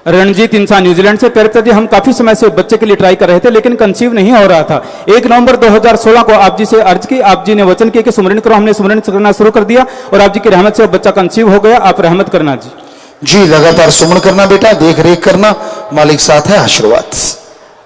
रणजीत इंसान न्यूजीलैंड से। प्यारे पिताजी, हम काफी समय से बच्चे के लिए ट्राई कर रहे थे, लेकिन कंसीव नहीं हो रहा था। 1 नवंबर 2016 को आप जी से अर्ज की, आप जी ने वचन किया कि सुमरन करो, हमने सुमरन करना शुरू कर दिया, और आप जी की रहमत से बच्चा कंसीव हो गया। आप रहमत करना जी। जी लगातार सुमन करना बेटा, देख रेख करना, मालिक साथ है, आशीर्वाद।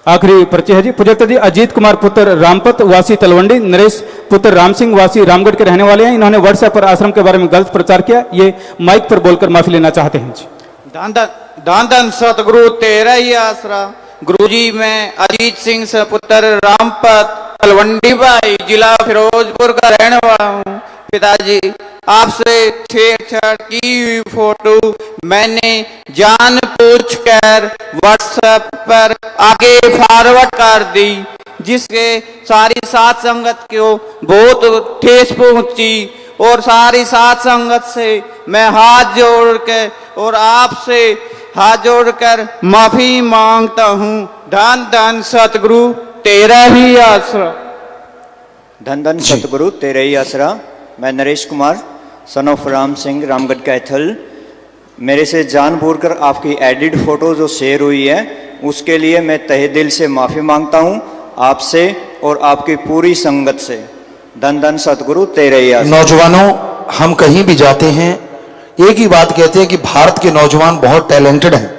आखिरी परिचय है जी। पूजक जी अजीत कुमार पुत्र रामपत वासी तलवंडी, नरेश पुत्र राम सिंह वासी रामगढ़ के रहने वाले हैं। इन्होंने व्हाट्सएप पर आश्रम के बारे में गलत प्रचार किया, ये माइक पर बोलकर माफी लेना चाहते हैं जी। धन धन सतगुरु तेरा ही आसरा। गुरुजी मैं अजीत सिंह से पुत्र रामपत तलवंडी भाई जिला फिरोजपुर का रहने वाला हूँ। पिताजी आपसे छेड़छाड़ की हुई फोटो मैंने जान पूछकर व्हाट्सएप पर आगे फॉरवर्ड कर दी, जिसके सारी साथ संगत को बहुत ठेस पहुंची, और सारी साथ संगत से मैं हाथ जोड़ के और आपसे हाथ जोड़कर माफी मांगता हूँ। धन धन सतगुरु तेरा ही आसरा। धन धन सतगुरु तेरा ही आसरा। मैं नरेश कुमार सन ऑफ राम सिंह रामगढ़ कैथल। मेरे से जानबूझकर आपकी एडिट फोटो जो शेयर हुई है उसके लिए मैं तहे दिल से माफ़ी मांगता हूं आपसे और आपकी पूरी संगत से। धन धन सतगुरु तेरे ही आसरा। नौजवानों, हम कहीं भी जाते हैं एक ही बात कहते हैं कि भारत के नौजवान बहुत टैलेंटेड हैं,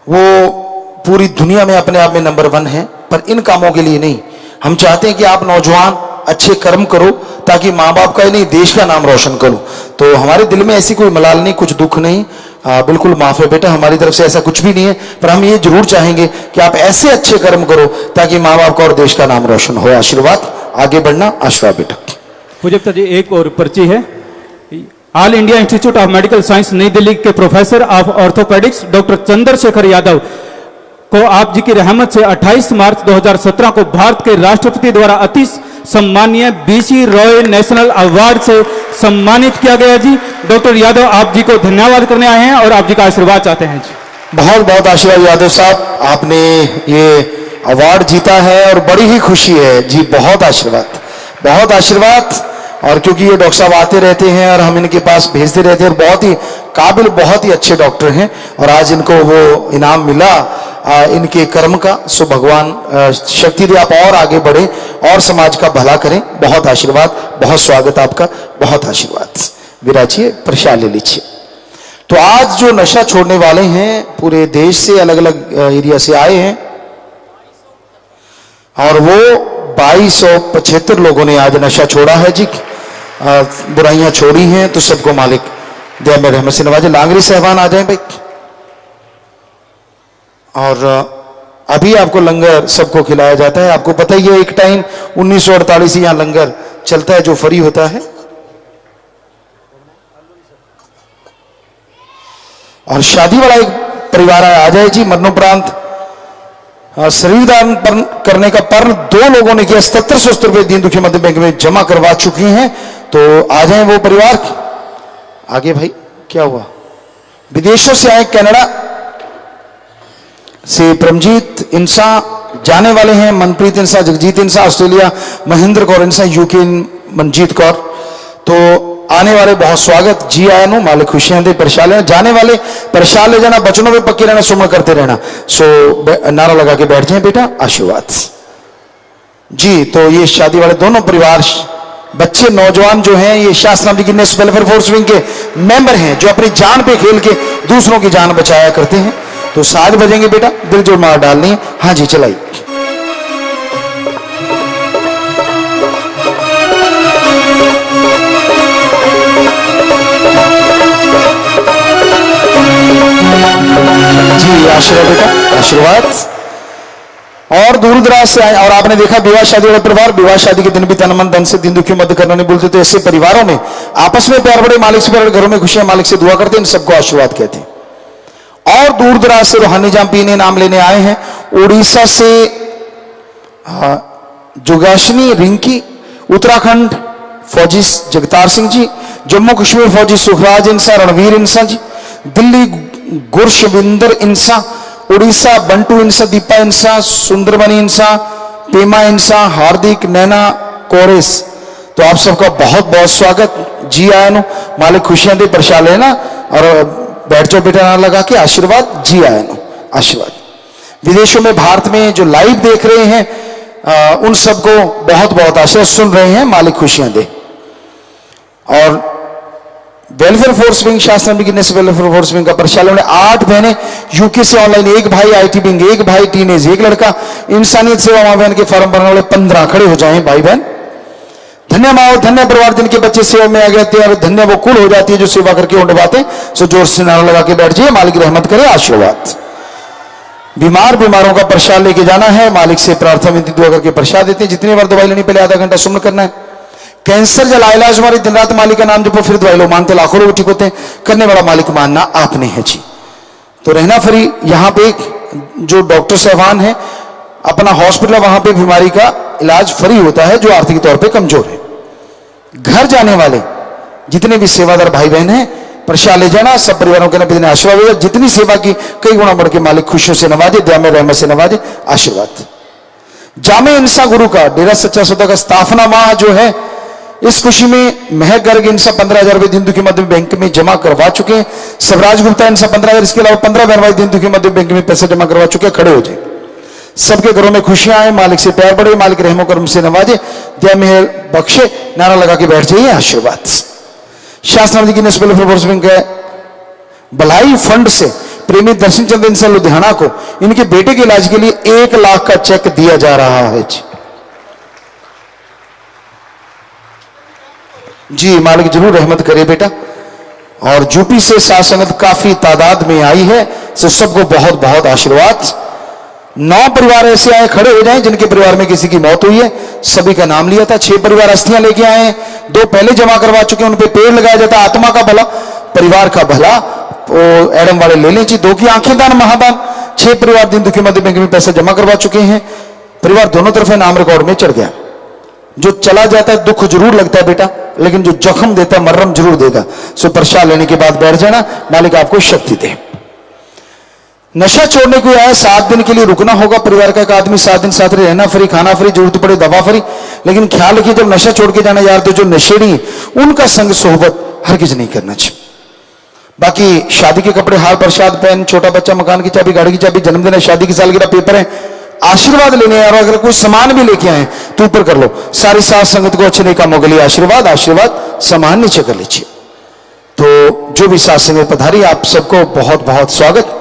वो पूरी दुनिया में अपने आप में नंबर 1 है, पर इन कामों के लिए नहीं। हम चाहते हैं कि आप नौजवान अच्छे कर्म करो, ताकि माँ बाप का ही नहीं देश का नाम रोशन करो। तो हमारे दिल में ऐसी कोई मलाल नहीं, कुछ दुख नहीं, बिल्कुल माफ है बेटा, हमारी तरफ से ऐसा कुछ भी नहीं है। पर हम ये जरूर चाहेंगे कि आप ऐसे अच्छे कर्म करो ताकि माँ बाप का और देश का नाम रोशन हो। आशीर्वाद, आगे बढ़ना, आशीर्वाद बेटा। पूजक जी एक और पर्ची है। All India institute of medical science नई दिल्ली के professor of orthopaedics doctor Chandrashekhar Yadav को आप जी की रहमत से 28 मार्च 2017 को भारत के राष्ट्रपति द्वारा अति सम्मानीय बीसी रॉय नेशनल अवार्ड से सम्मानित किया गया जी। डॉक्टर यादव आप जी को धन्यवाद करने आए हैं और आप जी का आशीर्वाद चाहते हैं जी। बहुत बहुत आशीर्वाद यादव साहब, आपने ये अवार्ड जीता है और बड़ी ही खुशी है जी। बहुत आशीर्वाद, बहुत आशीर्वाद। और क्योंकि ये डॉक्टर साहब आते रहते हैं और हम इनके पास भेजते रहते हैं और बहुत ही काबिल बहुत ही अच्छे डॉक्टर हैं और आज इनको वो इनाम मिला इनके कर्म का। सो भगवान शक्ति दे, आप और आगे बढ़े और समाज का भला करें। बहुत आशीर्वाद, बहुत स्वागत आपका, बहुत आशीर्वाद। विराजिए, प्रसाद ले लीजिए। तो आज जो नशा छोड़ने वाले हैं पूरे देश से, अलग अलग एरिया से आए हैं और वो 2275 लोगों ने आज नशा छोड़ा है जी। बुराइयां छोड़ी हैं तो सबको मालिक दया में रहमत से नवाजे। लांगरी साहबान आ जाएं भाई। और अभी आपको लंगर सबको खिलाया जाता है। आपको पता ही है एक टाइम 1948 यहां लंगर चलता है जो फ्री होता है। और शादी वाला एक परिवार आ जाए जी। मरणोपरांत शरीर दान करने का पर्ण 2 लोगों ने किया। 7700 रुपए दीन दुखी मध्य बैंक में जमा करवा चुके हैं। तो आ जाए वो परिवार आगे भाई। क्या हुआ? विदेशों से आए, कनाडा से परमजीत इंसा जाने वाले हैं। मनप्रीत इंसा, जगजीत इंसा ऑस्ट्रेलिया, महेंद्र कौर इंसा यूके, मनजीत कौर। तो आने वाले बहुत स्वागत। जी आया नो मालिक खुशियां दे। परेशान लेना, जाने वाले परेशान ले जाना, बचनों में पक्के रहना, सुमन करते रहना। सो नारा लगा के बैठ जाए बेटा, आशीर्वाद जी। तो ये शादी वाले दोनों परिवार, बच्चे नौजवान जो हैं, ये शास्त्राम जी की वेलफेयर फोर्स विंग के मेंबर हैं जो अपनी जान पे खेल के दूसरों की जान बचाया करते हैं। तो 7 बजेंगे बेटा, दिल जोड़ मार डालनी है। हाँ जी चलाइए। जी आशीर्वाद बेटा, आशीर्वाद। और दूर दराज से आए और आपने देखा विवाह शादी वाला परिवार, विवाह शादी के दिन भी तन मन धन से दिन दुखी मदद करना नहीं बोलते। तो ऐसे परिवारों में आपस में प्यार बड़े, मालिक से प्यार, घरों में खुशियां मालिक से दुआ करते हैं, इन सबको आशीर्वाद कहते हैं। और दूर दराज से रूहानी जाम पीने नाम लेने आए हैं। उड़ीसा से जोगाशनी रिंकी, उत्तराखंड फौजी जगतार सिंह जी, जम्मू कश्मीर फौजी सुखराज इंसा, रणवीर इंसा जी, दिल्ली गुरशविंदर इंसा, उड़ीसा बंटू इंसा, दीपा इंसा, सुंदरमणि इंसा, पेमा इंसा, हार्दिक, नैना कोरेस। तो आप सबका बहुत बहुत स्वागत। जी आया नो मालिक खुशियां दे। प्रसाद लेना और बैठ जाओ बेटा, नारा लगा के आशीर्वाद। जी आया नो आशीर्वाद। विदेशों में, भारत में जो लाइव देख रहे हैं उन सबको बहुत बहुत आशीर्वाद। सुन रहे हैं मालिक खुशियां दे। और वेलफेयर फोर्स विंग, शास्त्र वेलफेयर फोर्स विंग का प्रशासन ने 8 बहनें यूके से ऑनलाइन, 1 भाई आईटी विंग, 1 भाई टीनेज, 1 लड़का इंसानियत सेवा मां बहन के फॉर्म भरने वाले 15 खड़े हो जाएं भाई बहन। धन्य माओ, धन्य परिवार जिनके बच्चे सेवा में आ गए थे और धन्य वो कुल हो जाती है जो सेवा करके उन्हें बातें। सो जोर से नारा लगा के बैठ जाइए, मालिक रहमत करे, आशीर्वाद। बीमारों का प्रसाद लेके जाना है, मालिक से प्रार्थना विनती दुआ करके प्रसाद देते हैं। जितनी बार दवाई लेनी पहले आधा घंटा सुमन करना है। कैंसर या लाइलाज हमारी दिन रात मालिक का नाम जपो, फिर दवाई लो, मानते लाखों लोग ठीक होते हैं। करने वाला मालिक मानना आपने है जी। तो रहना फ्री। यहां पे जो डॉक्टर साहबान है, अपना हॉस्पिटल, वहां पे बीमारी का इलाज फ्री होता है जो आर्थिक तौर पे कमजोर है। घर जाने वाले जितने भी सेवादार भाई बहन हैं, प्रसाद ले जाना। सब परिवारों के नबी ने आशीर्वाद दिया। जितनी सेवा की कई गुना बढ़ के मालिक खुशियों से नवाजे, दया में रहमत से नवाजे, आशीर्वाद। जामे इंसा गुरु का डेरा सच्चा सौदा का स्थापना माह जो है, इस खुशी में महक गर्ग इंसा 15,000 रुपए दिन दुखी मध्य बैंक में जमा करवा चुके हैं। सबराज गुप्ता इंसा 15,000, इसके अलावा 15,000 दिन दुखी मध्य बैंक में पैसे जमा करवा चुके हैं। खड़े हो जाए। सबके घरों में खुशियां आए, मालिक से प्यार बढ़े, मालिक रहमो कर्म से नवाजे, दया मेहर बख्शे। नारा लगा के बैठ जाइए, आशीर्वाद। शास्त्र जी की नेशनल फोर्स बैंक है भलाई फंड से प्रेमी दर्शन चंद्र इंसा लुधियाना को इनके बेटे के इलाज के लिए 1 लाख का चेक दिया जा रहा है जी। मालिक जरूर रहमत करे बेटा। और यूपी से साथ संगत काफी तादाद में आई है, तो सबको बहुत बहुत आशीर्वाद। 9 परिवार ऐसे आए, खड़े हो जाएं जिनके परिवार में किसी की मौत हुई है। सभी का नाम लिया था। 6 परिवार अस्थियां लेके आए हैं, 2 पहले जमा करवा चुके हैं, उन पे पेड़ लगाया जाता है। आत्मा का भला, परिवार का भला, वो एडम वाले ले लें जी। 2 की आंखें दान, महादान। 6 परिवार दिन दुखी मध्य बैंक में पैसा जमा करवा चुके हैं। परिवार दोनों तरफ नाम रिकॉर्ड में चढ़ गया। जो चला जाता है दुख जरूर लगता है बेटा, लेकिन जो जख्म देता है मर्रम जरूर देगा। सो प्रसाद लेने के बाद बैठ जाना, मालिक आपको शक्ति दे। नशा छोड़ने को आया, 7 दिन के लिए रुकना होगा। परिवार का एक आदमी 7 दिन साथ रहना फ्री, खाना फ्री, जरूरत पड़े दवा फ्री। लेकिन ख्याल रखिए जब नशा छोड़ के जाना यार, तो जो नशेड़ी उनका संग सोहबत हरगिज नहीं करना चाहिए। बाकी शादी के कपड़े, हार, प्रसाद, पेन, छोटा बच्चा, मकान की चाबी, गाड़ी की चाबी, जन्मदिन है, शादी की सालगिरह, पेपर है, आशीर्वाद लेने हैं। और अगर कोई सामान भी लेके आए तो ऊपर कर लो। सारी साथ संगत को अच्छे नहीं कामों के लिए आशीर्वाद, आशीर्वाद, सामान नीचे कर लीजिए। तो जो भी साथ संगत पधारी, आप सबको बहुत बहुत स्वागत।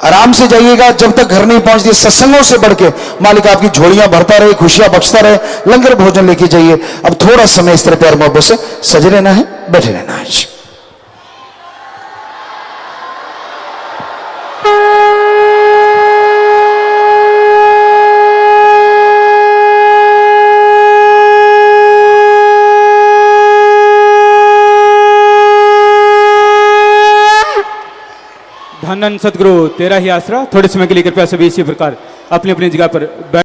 आराम से जाइएगा जब तक घर नहीं पहुंचती। सत्संगों से बढ़ के मालिक आपकी झोलियां भरता रहे, खुशियां बख्शता रहे। लंगर भोजन लेके जाइए। अब थोड़ा समय इस तरह प्यार मोहब्बत से सजे रहना है, बैठे रहना है। धन धन सतगुरु तेरा ही आसरा। थोड़े समय के लिए कृपया सभी इसी प्रकार अपनी अपनी जगह पर बैठ